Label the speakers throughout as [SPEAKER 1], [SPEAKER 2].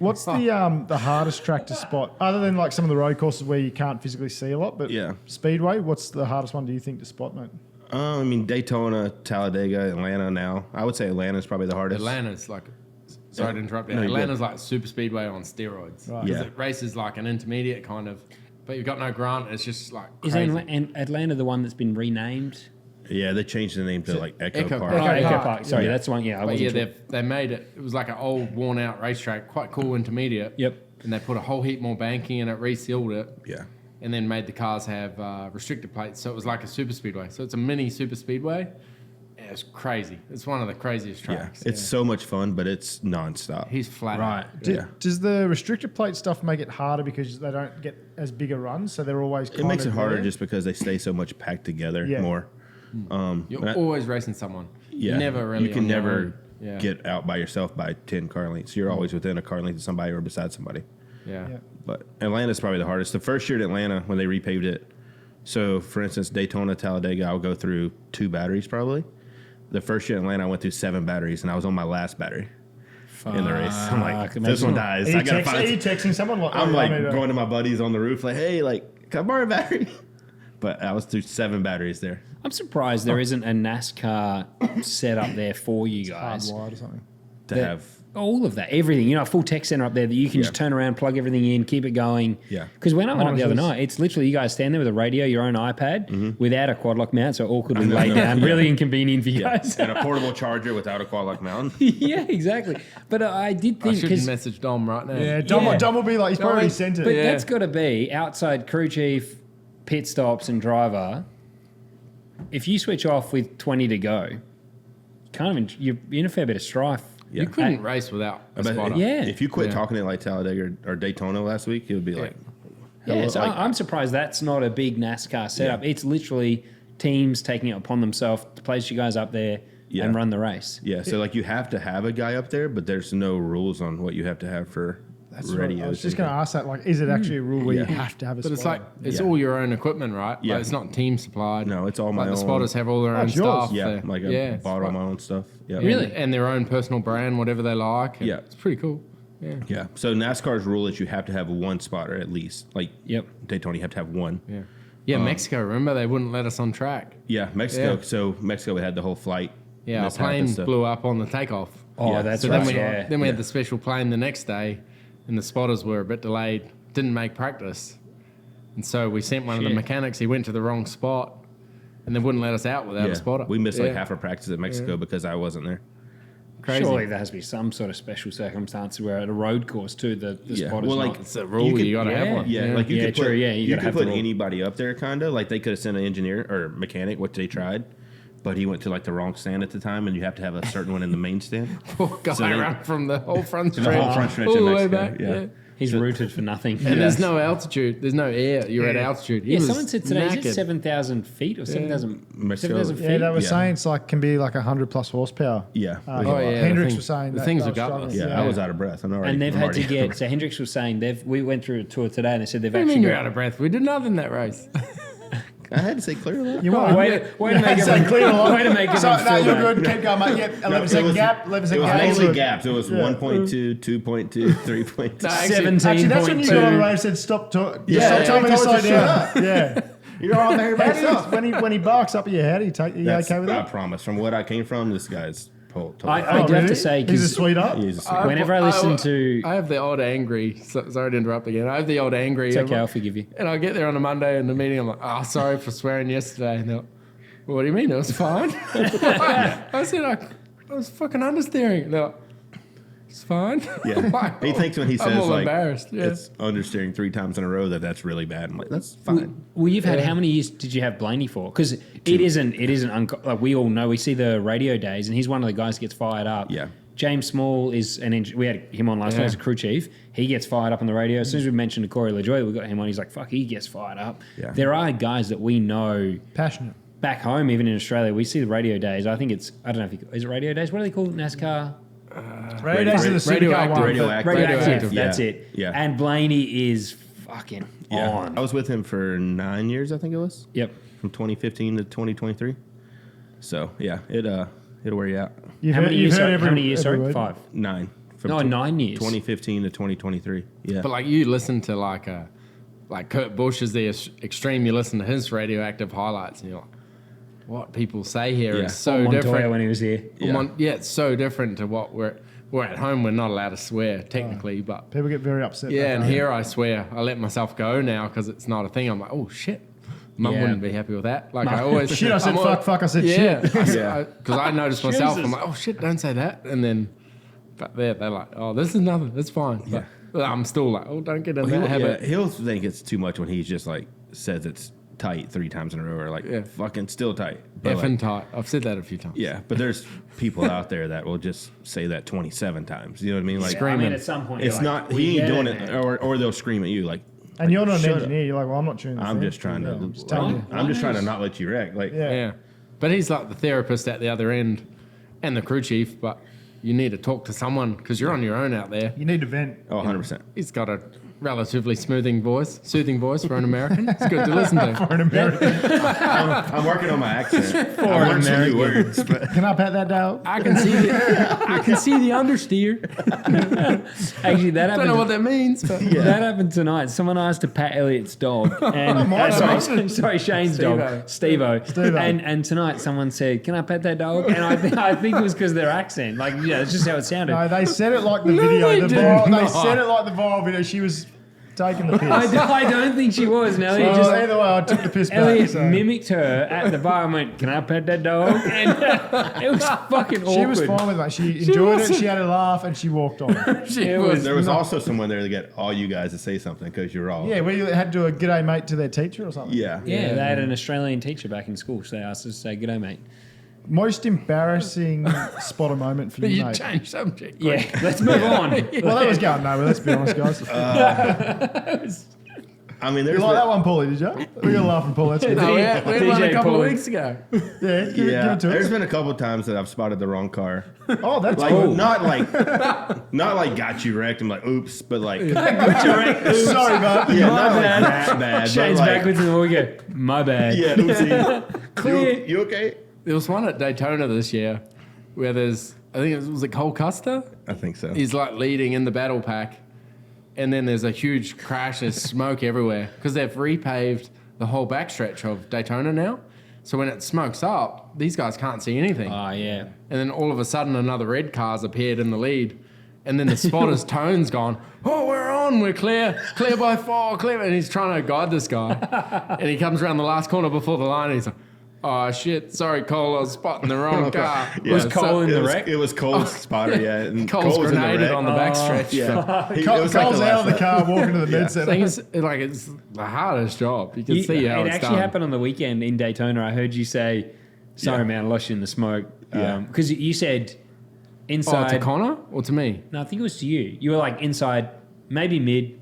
[SPEAKER 1] What's the hardest track to spot, other than like some of the road courses where you can't physically see a lot? But Speedway, what's the hardest one do you think to spot, mate?
[SPEAKER 2] I mean, Daytona, Talladega, Atlanta now. I would say Atlanta's probably the hardest.
[SPEAKER 3] Atlanta's like, sorry to interrupt you.
[SPEAKER 2] No,
[SPEAKER 3] Atlanta's like super speedway on steroids.
[SPEAKER 1] Right.
[SPEAKER 3] Because it races like an intermediate kind of, but you've got no grunt. It's just like crazy.
[SPEAKER 4] Is Atlanta the one that's been renamed?
[SPEAKER 2] Yeah, they changed the name to like Echo Park.
[SPEAKER 4] Echo Park. Sorry, that's the one. Yeah,
[SPEAKER 3] they made it. It was like an old, worn-out racetrack, quite cool intermediate.
[SPEAKER 4] Yep.
[SPEAKER 3] And they put a whole heap more banking in it, resealed it.
[SPEAKER 2] Yeah.
[SPEAKER 3] And then made the cars have restrictor plates, so it was like a super speedway. So it's a mini super speedway. Yeah, it's crazy. It's one of the craziest tracks.
[SPEAKER 2] It's so much fun, but it's nonstop.
[SPEAKER 3] He's flat.
[SPEAKER 4] Right.
[SPEAKER 1] Does the restrictor plate stuff make it harder because they don't get as big a run, so they're always
[SPEAKER 2] It makes it harder just because they stay so much packed together more.
[SPEAKER 3] You're always racing someone.
[SPEAKER 2] Yeah. You can never get out by yourself by 10 car lengths. You're always within a car length of somebody or beside somebody.
[SPEAKER 3] Yeah.
[SPEAKER 2] But Atlanta's probably the hardest. The first year at Atlanta, when they repaved it, so for instance, Daytona, Talladega, I'll go through 2 batteries probably. The first year at Atlanta, I went through 7 batteries, and I was on my last battery in the race. I'm like, if this one dies, I gotta find.
[SPEAKER 1] Are you texting someone?
[SPEAKER 2] I'm like going to my buddies on the roof, like, hey, like, can I borrow a battery? But I was through 7 batteries there.
[SPEAKER 4] I'm surprised there isn't a NASCAR set up there for you guys.
[SPEAKER 1] Hardwired or something.
[SPEAKER 2] To have
[SPEAKER 4] all of that, everything. You know, a full tech center up there that you can just turn around, plug everything in, keep it going.
[SPEAKER 2] Yeah.
[SPEAKER 4] Because when I went up the other night, it's literally you guys stand there with a radio, your own iPad, without a quad lock mount, so awkwardly laid down. Really inconvenient for you guys.
[SPEAKER 2] And a portable charger without a quad lock mount.
[SPEAKER 4] Yeah, exactly. But I did think...
[SPEAKER 3] I should message Dom right now.
[SPEAKER 1] Yeah, Dom will be like, he's probably already sent it.
[SPEAKER 4] But that's got to be outside crew chief, pit stops and driver. If you switch off with 20 to go, you're in a fair bit of strife.
[SPEAKER 3] You couldn't race without a spotter.
[SPEAKER 4] Yeah.
[SPEAKER 2] If you quit talking at like Talladega or Daytona last week, it would be like...
[SPEAKER 4] Yeah, so I'm surprised that's not a big NASCAR setup. It's literally teams taking it upon themselves to place you guys up there and run the race.
[SPEAKER 2] Yeah, so like you have to have a guy up there, but there's no rules on what you have to have for radios.
[SPEAKER 1] I was just going to ask that. Like, is it actually a rule where you have to have a spotter?
[SPEAKER 3] But it's like, it's all your own equipment, right?
[SPEAKER 2] Yeah.
[SPEAKER 3] Like, it's not team supplied.
[SPEAKER 2] No, it's all my own.
[SPEAKER 3] The spotters have all their own stuff.
[SPEAKER 2] Yeah, like I bought all my own stuff. Yeah.
[SPEAKER 4] Really?
[SPEAKER 3] And their own personal brand, whatever they like.
[SPEAKER 2] Yeah.
[SPEAKER 3] It's pretty cool. Yeah.
[SPEAKER 2] Yeah. So NASCAR's rule is you have to have one spotter at least. Like Daytona, you have to have one.
[SPEAKER 3] Yeah. Yeah, Mexico, remember? They wouldn't let us on track.
[SPEAKER 2] Yeah, Mexico. Yeah. So Mexico had the whole flight.
[SPEAKER 3] Yeah, our plane blew up on the takeoff.
[SPEAKER 4] Oh, that's
[SPEAKER 3] so
[SPEAKER 4] right.
[SPEAKER 3] Then we had the special plane the next day, and the spotters were a bit delayed, didn't make practice. And so we sent one of the mechanics. He went to the wrong spot, and they wouldn't let us out without a spotter.
[SPEAKER 2] We missed like half our practice at Mexico because I wasn't there.
[SPEAKER 4] Crazy. Surely there has to be some sort of special circumstance where at a road course too, the spotter's
[SPEAKER 2] well, like,
[SPEAKER 4] not.
[SPEAKER 3] It's a rule. You got to have one.
[SPEAKER 2] Yeah, like you could put,
[SPEAKER 4] you
[SPEAKER 2] could put anybody up there, kind of. Like they could have sent an engineer or mechanic, what they tried. But he went to like the wrong stand at the time, and you have to have a certain one in the main stand.
[SPEAKER 3] Poor guy ran from the whole front stretch.
[SPEAKER 2] The whole front stretch in Mexico. Yeah.
[SPEAKER 4] He's rooted for nothing.
[SPEAKER 3] And there's no altitude. There's no air. You're at altitude.
[SPEAKER 4] Someone said today, is it 7,000 feet or 7,000 feet?
[SPEAKER 1] Yeah, they were saying it's like can be like 100 plus horsepower.
[SPEAKER 2] Yeah.
[SPEAKER 1] Hendricks was saying
[SPEAKER 3] the things are gutless.
[SPEAKER 2] Yeah, I was out of breath.
[SPEAKER 4] And they've had to get. So Hendricks was saying we went through a tour today, and they said they've
[SPEAKER 3] actually.
[SPEAKER 4] You're
[SPEAKER 3] out of breath. We did nothing in that race.
[SPEAKER 2] I had to say clear line.
[SPEAKER 1] You want
[SPEAKER 4] way to make it clear line. Way to make it
[SPEAKER 1] so, no, you're good. Keep going, mate. Yep, 11-second gap. 11-second gap.
[SPEAKER 2] It was mainly gaps. It was 1.2, 2.2, 3.2.
[SPEAKER 4] 17.2.
[SPEAKER 1] Actually, that's when you got on the road and said, stop talking. Stop telling me to slow down. Yeah. You're all there by yourself. When he barks up at your head, you okay with that?
[SPEAKER 2] I promise. From what I came from, this guy's
[SPEAKER 4] I do have to say,
[SPEAKER 1] he's a sweetheart.
[SPEAKER 4] Whenever I listen to,
[SPEAKER 3] I have the odd angry. Sorry to interrupt again. I have the odd angry.
[SPEAKER 4] It's okay, I'll forgive you.
[SPEAKER 3] And I get there on a Monday in the meeting. I'm like, sorry for swearing yesterday. And they're like, well, what do you mean? It was fine. I said I was fucking understeering. They're like, it's fine.
[SPEAKER 2] Yeah. He thinks when he says like
[SPEAKER 3] embarrassed.
[SPEAKER 2] it's understeering 3 times in a row that's really bad. I'm like, that's fine.
[SPEAKER 4] Well, you've had how many years did you have Blaney for? Because it isn't like we all know. We see the radio days, and he's one of the guys who gets fired up.
[SPEAKER 2] Yeah.
[SPEAKER 4] James Small is we had him on last night as a crew chief. He gets fired up on the radio. As soon as we mentioned Corey LaJoie, we got him on. He's like, fuck, he gets fired up.
[SPEAKER 2] Yeah.
[SPEAKER 4] There are guys that we know
[SPEAKER 1] passionate.
[SPEAKER 4] Back home, even in Australia, we see the radio days. I think I don't know if is it radio days? What do they call NASCAR? Radioactive. That's it.
[SPEAKER 2] Yeah.
[SPEAKER 4] And Blaney is fucking on.
[SPEAKER 2] I was with him for 9 years, I think it was.
[SPEAKER 4] Yep.
[SPEAKER 2] From 2015 to 2023. So yeah, it'll wear you out.
[SPEAKER 4] How many years? Sorry, 5.
[SPEAKER 2] 9. from
[SPEAKER 4] 9 years.
[SPEAKER 2] 2015 to 2023. Yeah.
[SPEAKER 3] But like you listen to like Kurt Busch is the extreme. You listen to his radioactive highlights, and you're like, what people say here is so
[SPEAKER 4] Montoya
[SPEAKER 3] different.
[SPEAKER 4] when he was here.
[SPEAKER 3] Yeah, it's so different to what we're at home. We're not allowed to swear technically, but
[SPEAKER 1] People get very upset.
[SPEAKER 3] yeah,
[SPEAKER 1] about
[SPEAKER 3] and
[SPEAKER 1] that.
[SPEAKER 3] here I swear I let myself go now because it's not a thing. I'm like, oh shit, Mum
[SPEAKER 4] Yeah.
[SPEAKER 3] wouldn't be happy with that. Like I always
[SPEAKER 1] Shit, I said
[SPEAKER 3] I'm
[SPEAKER 1] fuck, I said
[SPEAKER 3] yeah,
[SPEAKER 1] shit.
[SPEAKER 3] because I noticed myself.
[SPEAKER 4] Jesus.
[SPEAKER 3] I'm like, oh shit, don't say that, and then but they're like, oh, this is nothing, it's fine. But I'm still like, oh, don't get in that habit.
[SPEAKER 2] He'll think it's too much when he's just like says it's tight 3 times in a row or like fucking still tight. But
[SPEAKER 3] Effing
[SPEAKER 2] like,
[SPEAKER 3] tight. I've said that a few times.
[SPEAKER 2] yeah, but there's people out there that will just say that 27 times. You know what I mean? Like
[SPEAKER 4] I mean, at some point,
[SPEAKER 2] it's
[SPEAKER 4] you're like,
[SPEAKER 2] not
[SPEAKER 4] we
[SPEAKER 2] he ain't
[SPEAKER 4] get
[SPEAKER 2] doing
[SPEAKER 4] it,
[SPEAKER 2] it,
[SPEAKER 4] man.
[SPEAKER 2] or they'll scream at you like.
[SPEAKER 1] And you're not an
[SPEAKER 2] shut up.
[SPEAKER 1] engineer. You're like, well, I'm not tuning this
[SPEAKER 2] I'm
[SPEAKER 1] in.
[SPEAKER 2] just trying to.
[SPEAKER 1] I'm just telling you.
[SPEAKER 2] I'm just trying to not let you wreck. Like
[SPEAKER 1] Yeah.
[SPEAKER 3] Yeah. But he's like the therapist at the other end and the crew chief, but you need to talk to someone because you're on your own out there.
[SPEAKER 1] You need to vent.
[SPEAKER 2] oh, 100%.
[SPEAKER 3] He's got a relatively soothing voice for an American. It's good to listen to.
[SPEAKER 1] For an American.
[SPEAKER 2] I'm working on my accent. I learned some new words, but
[SPEAKER 1] Can I pet that dog?
[SPEAKER 3] I can see the understeer.
[SPEAKER 4] Actually, that
[SPEAKER 3] I don't know what
[SPEAKER 4] happened.
[SPEAKER 3] that means, but
[SPEAKER 4] That happened tonight. Someone asked to pat Elliot's dog, and sorry, Shane's dog, Steve-O.
[SPEAKER 1] Steve-O.
[SPEAKER 4] And tonight someone said, "Can I pet that dog?" And I think it was because their accent. Like, yeah, it's just how it sounded.
[SPEAKER 1] No, they said it like the
[SPEAKER 3] No,
[SPEAKER 1] video.
[SPEAKER 3] they
[SPEAKER 1] They
[SPEAKER 3] didn't.
[SPEAKER 1] said it like the viral video. She was taking the piss.
[SPEAKER 4] I don't think she was. And Elliot
[SPEAKER 1] So
[SPEAKER 4] just
[SPEAKER 1] either way, I took the piss back.
[SPEAKER 4] Elliot
[SPEAKER 1] So.
[SPEAKER 4] mimicked her at the bar and went, "Can I pet that dog?" And it was fucking awkward.
[SPEAKER 1] She was fine with it. She enjoyed it.
[SPEAKER 3] wasn't.
[SPEAKER 1] She had a laugh and she walked on.
[SPEAKER 4] It was
[SPEAKER 2] there was also someone there to get all you guys to say something because you're all.
[SPEAKER 1] Yeah, we had to do a g'day mate to their teacher or something.
[SPEAKER 2] Yeah.
[SPEAKER 4] Yeah, they had an Australian teacher back in school, so they asked us to say, "G'day, mate."
[SPEAKER 1] Most embarrassing spotter moment for you,
[SPEAKER 3] you
[SPEAKER 1] mate.
[SPEAKER 3] change subject.
[SPEAKER 4] Yeah, let's move on.
[SPEAKER 1] Well, that was going nowhere. Let's be honest, guys.
[SPEAKER 2] I mean,
[SPEAKER 1] You
[SPEAKER 2] there's
[SPEAKER 1] like that one, Paulie? Did you? We got laughing, Paul. That's good.
[SPEAKER 3] No, we had one
[SPEAKER 4] DJ
[SPEAKER 3] a couple of
[SPEAKER 4] Paulie.
[SPEAKER 3] weeks ago.
[SPEAKER 1] Yeah, give it to
[SPEAKER 2] there's
[SPEAKER 1] us.
[SPEAKER 2] been a couple times that I've spotted the wrong car.
[SPEAKER 1] Oh, that's
[SPEAKER 2] Like
[SPEAKER 1] cool.
[SPEAKER 2] not like got you wrecked. I'm like, oops, but like
[SPEAKER 1] Sorry, bud.
[SPEAKER 2] yeah,
[SPEAKER 4] My
[SPEAKER 2] not like
[SPEAKER 4] bad.
[SPEAKER 2] that bad.
[SPEAKER 4] Shane's
[SPEAKER 2] but like,
[SPEAKER 4] backwards and we go, "My bad."
[SPEAKER 2] yeah, oopsie.
[SPEAKER 4] Clear.
[SPEAKER 2] You okay?
[SPEAKER 3] There was one at Daytona this year where there's, I think was it Cole Custer?
[SPEAKER 2] I think so.
[SPEAKER 3] He's like leading in the battle pack, and then there's a huge crash. There's smoke everywhere because they've repaved the whole backstretch of Daytona now. So when it smokes up, these guys can't see anything.
[SPEAKER 4] Oh, yeah.
[SPEAKER 3] And then all of a sudden, another red car's appeared in the lead. And then the spotter's tone's gone, "Oh, we're on, we're clear by 4, clear." And he's trying to guide this guy. And he comes around the last corner before the line, and he's like, "Oh, shit, sorry, Cole, I was spotting the wrong car."
[SPEAKER 2] Yeah,
[SPEAKER 4] Was Cole in the wreck?
[SPEAKER 2] It was Cole's spotter, yeah. And
[SPEAKER 3] Cole's
[SPEAKER 2] Cole was in the
[SPEAKER 3] grenaded
[SPEAKER 2] wreck.
[SPEAKER 3] on the backstretch.
[SPEAKER 2] Yeah. It
[SPEAKER 1] Cole's
[SPEAKER 2] was like the
[SPEAKER 1] out of the
[SPEAKER 2] last
[SPEAKER 1] car, walking to the med
[SPEAKER 2] Yeah.
[SPEAKER 1] center.
[SPEAKER 3] Thing is, like, it's the hardest job. You can see how
[SPEAKER 4] it
[SPEAKER 3] it's
[SPEAKER 4] actually
[SPEAKER 3] done.
[SPEAKER 4] happened on the weekend in Daytona. I heard you say, "Sorry,
[SPEAKER 2] Yeah.
[SPEAKER 4] man, I lost you in the smoke."
[SPEAKER 2] Yeah.
[SPEAKER 4] Because you said
[SPEAKER 3] Oh,
[SPEAKER 4] inside.
[SPEAKER 3] to Connor or to me?
[SPEAKER 4] No, I think it was to you. You were like inside, maybe mid.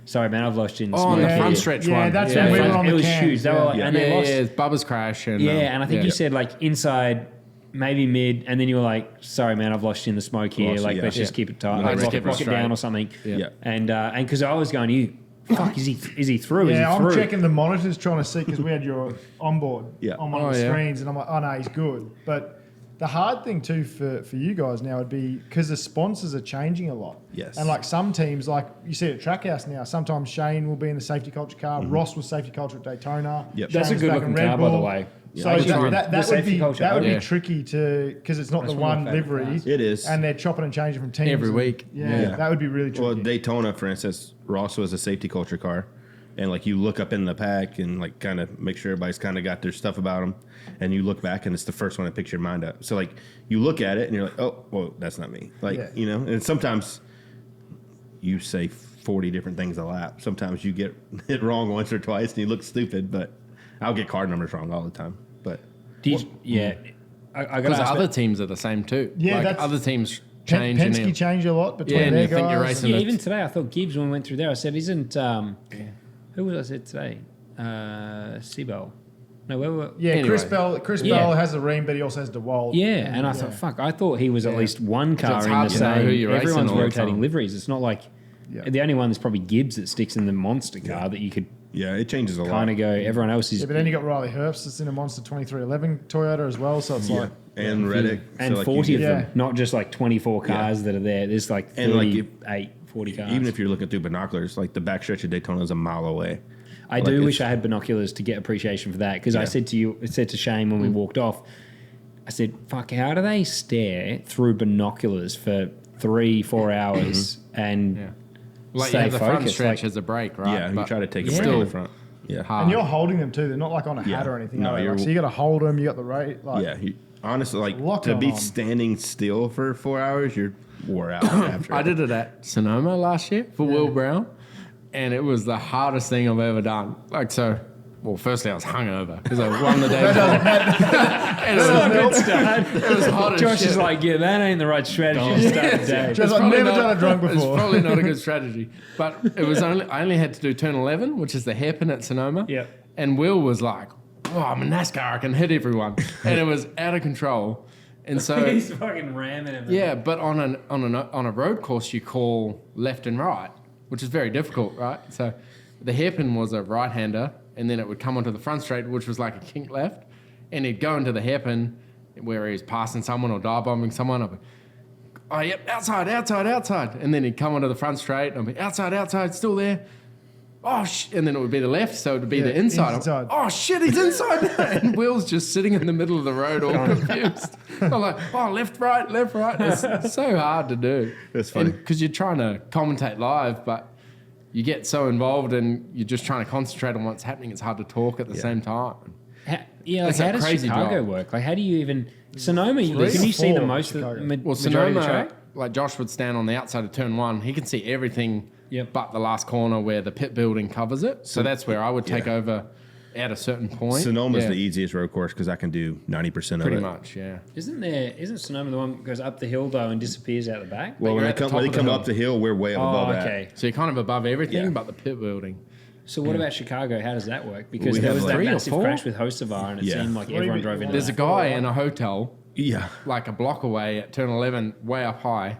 [SPEAKER 4] "Sorry, man, I've lost you in the
[SPEAKER 3] Oh,
[SPEAKER 4] smoke."
[SPEAKER 3] on the
[SPEAKER 1] Yeah,
[SPEAKER 3] front
[SPEAKER 1] yeah.
[SPEAKER 3] stretch
[SPEAKER 1] Yeah,
[SPEAKER 3] one.
[SPEAKER 1] that's
[SPEAKER 3] yeah,
[SPEAKER 1] when we
[SPEAKER 3] yeah.
[SPEAKER 1] were on
[SPEAKER 4] It
[SPEAKER 1] the
[SPEAKER 4] was
[SPEAKER 1] cans,
[SPEAKER 4] huge. They were
[SPEAKER 1] yeah.
[SPEAKER 4] like,
[SPEAKER 3] Yeah,
[SPEAKER 4] and they lost.
[SPEAKER 3] yeah, it's Bubba's crash. And,
[SPEAKER 4] Yeah, and I think
[SPEAKER 2] Yeah.
[SPEAKER 4] you said like inside, maybe mid, and then you were like, "Sorry, man, I've lost you in the smoke here.
[SPEAKER 2] Lost you,
[SPEAKER 4] like,
[SPEAKER 2] yeah.
[SPEAKER 4] let's just
[SPEAKER 3] Yeah.
[SPEAKER 4] keep it tight,
[SPEAKER 2] Yeah,
[SPEAKER 4] like,
[SPEAKER 2] just
[SPEAKER 4] lock
[SPEAKER 3] keep it
[SPEAKER 4] it
[SPEAKER 3] straight.
[SPEAKER 4] down or something."
[SPEAKER 2] Yeah.
[SPEAKER 4] And because I was going to you, fuck, is he through?
[SPEAKER 1] Yeah,
[SPEAKER 4] is he
[SPEAKER 1] I'm
[SPEAKER 4] through?
[SPEAKER 1] checking the monitors trying to see because we had your onboard
[SPEAKER 2] Yeah.
[SPEAKER 1] on one
[SPEAKER 3] Oh,
[SPEAKER 1] of the
[SPEAKER 3] yeah.
[SPEAKER 1] screens, and I'm like, oh no, he's good. But the hard thing too for you guys now would be because the sponsors are changing a lot.
[SPEAKER 2] Yes.
[SPEAKER 1] And like some teams, like you see at Trackhouse now, sometimes Shane will be in the safety culture car. Ross was safety culture at Daytona.
[SPEAKER 2] Yep.
[SPEAKER 4] That's a
[SPEAKER 1] Shane was
[SPEAKER 4] good
[SPEAKER 1] back
[SPEAKER 4] looking
[SPEAKER 1] in Red
[SPEAKER 4] car, by the
[SPEAKER 1] Bull.
[SPEAKER 4] way.
[SPEAKER 1] So
[SPEAKER 3] Yeah,
[SPEAKER 1] that
[SPEAKER 4] the
[SPEAKER 1] would
[SPEAKER 4] safety
[SPEAKER 1] be
[SPEAKER 4] culture,
[SPEAKER 1] that would
[SPEAKER 3] yeah.
[SPEAKER 1] be tricky to because it's not
[SPEAKER 4] That's
[SPEAKER 1] the
[SPEAKER 4] one of
[SPEAKER 1] one
[SPEAKER 4] my favourite
[SPEAKER 1] livery.
[SPEAKER 4] cars.
[SPEAKER 2] It is.
[SPEAKER 1] And they're chopping and changing from teams
[SPEAKER 3] Every
[SPEAKER 1] and-
[SPEAKER 3] week.
[SPEAKER 1] Yeah,
[SPEAKER 2] Yeah.
[SPEAKER 1] that would be really tricky.
[SPEAKER 2] Well, Daytona, for instance, Ross was a safety culture car. And like you look up in the pack and like kind of make sure everybody's kind of got their stuff about them. And you look back and it's the first one that picks your mind up. So like you look at it and you're like, oh, well, that's not me. Like,
[SPEAKER 1] Yeah.
[SPEAKER 2] you know, and sometimes you say 40 different things a lap. Sometimes you get it wrong once or twice and you look stupid, but I'll get card numbers wrong all the time. But
[SPEAKER 4] Yeah, I got
[SPEAKER 3] Because
[SPEAKER 4] to ask
[SPEAKER 3] other
[SPEAKER 4] that.
[SPEAKER 3] teams are the same too.
[SPEAKER 1] Yeah,
[SPEAKER 3] like
[SPEAKER 1] that's-
[SPEAKER 3] other teams change. and
[SPEAKER 1] Penske
[SPEAKER 3] then-
[SPEAKER 1] changed a lot between
[SPEAKER 3] Yeah, and
[SPEAKER 1] their
[SPEAKER 3] you think you're
[SPEAKER 1] guys.
[SPEAKER 3] racing
[SPEAKER 4] Yeah,
[SPEAKER 3] it.
[SPEAKER 4] even today, I thought Gibbs when we went through there. I said, "Isn't who was I said today? Seabell? No, where were?
[SPEAKER 1] Yeah,
[SPEAKER 3] Anyway.
[SPEAKER 1] Chris
[SPEAKER 4] Yeah.
[SPEAKER 1] Bell has a ream, but he also has DeWalt.
[SPEAKER 4] Yeah, and I thought, fuck, I thought he was at least one car
[SPEAKER 3] it's
[SPEAKER 4] in
[SPEAKER 3] hard
[SPEAKER 4] the
[SPEAKER 3] to know
[SPEAKER 4] same.
[SPEAKER 3] who you're racing
[SPEAKER 4] Everyone's
[SPEAKER 3] all the
[SPEAKER 4] rotating
[SPEAKER 3] time.
[SPEAKER 4] liveries. It's not like
[SPEAKER 1] Yeah.
[SPEAKER 4] the only one that's probably Gibbs that sticks in the monster car that you could
[SPEAKER 2] Yeah, it changes a lot.
[SPEAKER 4] kind of go. Everyone else is
[SPEAKER 1] Yeah, but then you got Riley Herbst that's in a Monster 2311 Toyota as well. So it's like,
[SPEAKER 2] And Reddick.
[SPEAKER 4] and
[SPEAKER 2] so, like,
[SPEAKER 4] 40 of
[SPEAKER 2] you-
[SPEAKER 4] them, not just like 24 cars that are there. There's like
[SPEAKER 2] And, like,
[SPEAKER 4] 38, 40 cars.
[SPEAKER 2] Even if you're looking through binoculars, like the backstretch of Daytona is a mile away.
[SPEAKER 4] I do wish I had binoculars to get appreciation for that, because I said to Shane when we walked off, I said, fuck, how do they stare through binoculars for 3-4 hours and
[SPEAKER 3] Like
[SPEAKER 4] stay
[SPEAKER 3] you have the front
[SPEAKER 4] focused?
[SPEAKER 3] stretch
[SPEAKER 4] Like,
[SPEAKER 3] as a break, right?
[SPEAKER 2] Yeah, you
[SPEAKER 3] But
[SPEAKER 2] try to take a
[SPEAKER 3] it's
[SPEAKER 2] break in
[SPEAKER 3] still
[SPEAKER 2] the front. Yeah.
[SPEAKER 3] hard.
[SPEAKER 1] and you're holding them too. They're not like on a hat
[SPEAKER 2] Yeah.
[SPEAKER 1] or anything.
[SPEAKER 2] No,
[SPEAKER 1] are they?
[SPEAKER 2] you're-
[SPEAKER 1] Like, so you got to hold them. You got the rate. Like,
[SPEAKER 2] Yeah. Honestly, like
[SPEAKER 1] lot
[SPEAKER 2] to
[SPEAKER 1] going
[SPEAKER 2] be
[SPEAKER 1] on.
[SPEAKER 2] standing still for 4 hours, you're wore out after.
[SPEAKER 3] I did it at Sonoma last year for Will Brown, and it was the hardest thing I've ever done. Like, so, well, firstly, I was hungover because I won the day before. And it was hot as
[SPEAKER 4] Josh
[SPEAKER 3] shit.
[SPEAKER 4] is like, yeah, that ain't the right strategy to start the day.
[SPEAKER 1] Just I've
[SPEAKER 3] probably
[SPEAKER 1] never
[SPEAKER 3] not-
[SPEAKER 1] done a drunk
[SPEAKER 3] It's
[SPEAKER 1] before.
[SPEAKER 3] probably not a good strategy. But it was I only had to do turn 11, which is the hairpin at Sonoma.
[SPEAKER 4] Yep.
[SPEAKER 3] And Will was like, oh, I'm a NASCAR, I can hit everyone. And it was out of control. And so,
[SPEAKER 4] He's fucking ramming everything.
[SPEAKER 3] yeah, but on a road course, you call left and right, which is very difficult, right? So the hairpin was a right-hander, and then it would come onto the front straight, which was like a kink left, and he'd go into the hairpin where he was passing someone or dive bombing someone. I'd be, oh, yep, outside, outside, outside. And then he'd come onto the front straight, and I'd be, outside, outside, still there. Oh, and then it would be the left, so it would be the inside.
[SPEAKER 1] inside.
[SPEAKER 3] Oh, shit, he's inside now. And Will's just sitting in the middle of the road all confused. I'm like, oh, left, right. It's so hard to do.
[SPEAKER 2] That's funny.
[SPEAKER 3] Because you're trying to commentate live, but you get so involved and you're just trying to concentrate on what's happening. It's hard to talk at the same time.
[SPEAKER 4] Like,
[SPEAKER 3] It's
[SPEAKER 4] how
[SPEAKER 3] a
[SPEAKER 4] does
[SPEAKER 3] crazy
[SPEAKER 4] Chicago
[SPEAKER 3] job.
[SPEAKER 4] work? Like, how do you even... Sonoma, can
[SPEAKER 1] Three or
[SPEAKER 4] you see the
[SPEAKER 1] four
[SPEAKER 4] most of
[SPEAKER 1] Chicago?
[SPEAKER 4] the
[SPEAKER 3] Well,
[SPEAKER 4] majority of the
[SPEAKER 3] Sonoma,
[SPEAKER 4] track?
[SPEAKER 3] like Josh would stand on the outside of turn 1. He can see everything
[SPEAKER 4] Yep.
[SPEAKER 3] but the last corner where the pit building covers it. So that's where I would take over at a certain point.
[SPEAKER 2] Sonoma's
[SPEAKER 3] Yeah,
[SPEAKER 2] the easiest road course because I can do 90% of
[SPEAKER 3] pretty
[SPEAKER 2] it.
[SPEAKER 3] much, yeah.
[SPEAKER 4] Isn't Sonoma the one that goes up the hill, though, and disappears out the back?
[SPEAKER 2] Well,
[SPEAKER 3] you're
[SPEAKER 2] when
[SPEAKER 3] at
[SPEAKER 2] they
[SPEAKER 3] the
[SPEAKER 2] come, when they
[SPEAKER 3] top of the
[SPEAKER 2] come
[SPEAKER 3] hill.
[SPEAKER 2] up the hill, we're way up
[SPEAKER 4] Oh,
[SPEAKER 2] above that.
[SPEAKER 4] okay.
[SPEAKER 3] So you're kind of above everything
[SPEAKER 2] Yeah.
[SPEAKER 3] but the pit building.
[SPEAKER 4] So what about Chicago? How does that work? Because
[SPEAKER 2] We
[SPEAKER 4] there
[SPEAKER 2] have
[SPEAKER 4] was
[SPEAKER 2] like
[SPEAKER 4] that
[SPEAKER 3] 3 or
[SPEAKER 4] massive
[SPEAKER 3] 4?
[SPEAKER 4] crash with Hocevar, and it
[SPEAKER 2] Yeah.
[SPEAKER 4] seemed like
[SPEAKER 1] What do you
[SPEAKER 4] everyone
[SPEAKER 1] mean?
[SPEAKER 4] drove into
[SPEAKER 3] There's a
[SPEAKER 4] that.
[SPEAKER 3] guy in a hotel
[SPEAKER 2] Yeah.
[SPEAKER 3] like a block away at turn 11 way up high,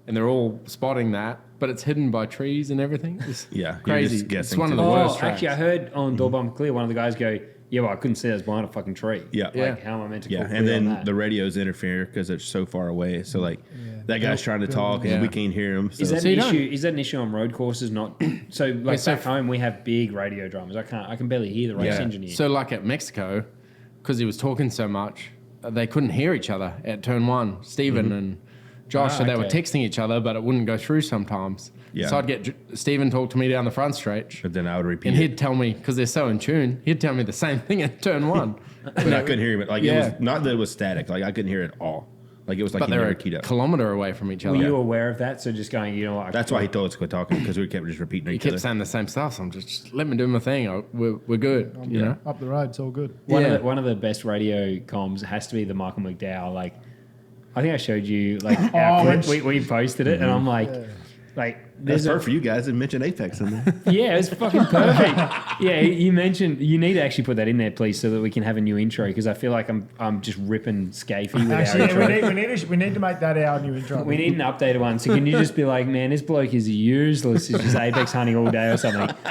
[SPEAKER 3] and they're all spotting that, but it's hidden by trees and everything. It's
[SPEAKER 2] Yeah, you're
[SPEAKER 3] crazy.
[SPEAKER 2] just guessing
[SPEAKER 3] It's one of the
[SPEAKER 2] too.
[SPEAKER 3] worst
[SPEAKER 4] Oh,
[SPEAKER 3] tracks.
[SPEAKER 4] actually, I heard on Door Bomb Clear, one of the guys go, yeah, well, I couldn't see I was behind a fucking tree.
[SPEAKER 2] Yeah.
[SPEAKER 3] Yeah.
[SPEAKER 4] Like, how am I meant to
[SPEAKER 2] Yeah,
[SPEAKER 4] call
[SPEAKER 2] and
[SPEAKER 4] clear on
[SPEAKER 2] then
[SPEAKER 4] that?
[SPEAKER 2] the radios interfere because it's so far away. So like that guy's trying to talk and
[SPEAKER 3] Yeah.
[SPEAKER 2] we can't hear him. So
[SPEAKER 4] Is that
[SPEAKER 3] So
[SPEAKER 4] an
[SPEAKER 3] you don't-
[SPEAKER 4] issue? Is that an issue on road courses? Not so. Like
[SPEAKER 3] so
[SPEAKER 4] back home, we have big radio dramas. I can barely hear the race
[SPEAKER 3] Yeah.
[SPEAKER 4] engineer.
[SPEAKER 3] So like at Mexico, because he was talking so much, they couldn't hear each other at turn 1. Stephen and Josh, so they were
[SPEAKER 4] okay.
[SPEAKER 3] texting each other, but it wouldn't go through sometimes.
[SPEAKER 2] Yeah.
[SPEAKER 3] So I'd get Stephen talk to me down the front stretch,
[SPEAKER 2] but then I would repeat
[SPEAKER 3] and
[SPEAKER 2] it.
[SPEAKER 3] he'd tell me, because they're so in tune, he'd tell me the same thing at turn 1.
[SPEAKER 2] But I couldn't hear him. Like it
[SPEAKER 3] Yeah.
[SPEAKER 2] was not that it was static. Like I couldn't hear it at all. Like it was like
[SPEAKER 3] But
[SPEAKER 2] he
[SPEAKER 3] they're
[SPEAKER 2] never
[SPEAKER 3] a
[SPEAKER 2] keyed up.
[SPEAKER 3] kilometer away from each
[SPEAKER 4] Were
[SPEAKER 3] other.
[SPEAKER 4] you aware of that? So just going, you know what?
[SPEAKER 2] That's why he told us to quit talking because we kept just repeating
[SPEAKER 3] He
[SPEAKER 2] each
[SPEAKER 3] kept
[SPEAKER 2] other.
[SPEAKER 3] saying the same stuff, so I'm just let me do my thing. We're good, you know.
[SPEAKER 1] Up the road, it's all good.
[SPEAKER 3] Yeah.
[SPEAKER 4] One of the best radio comms has to be the Michael McDowell. Like, I think I showed you like
[SPEAKER 1] Oh,
[SPEAKER 4] our
[SPEAKER 1] when
[SPEAKER 4] clip. We posted it, and I'm like,
[SPEAKER 2] That's perfect for you guys to mention Apex in there.
[SPEAKER 4] yeah, it's fucking perfect. Yeah, you mentioned you need to actually put that in there, please, so that we can have a new intro because I feel like I'm just ripping Scafey with
[SPEAKER 1] Actually,
[SPEAKER 4] our
[SPEAKER 1] yeah,
[SPEAKER 4] intro.
[SPEAKER 1] we need to make that our new intro.
[SPEAKER 4] We need an updated one. So can you just be like, man, this bloke is useless. He's just apex hunting all day or something.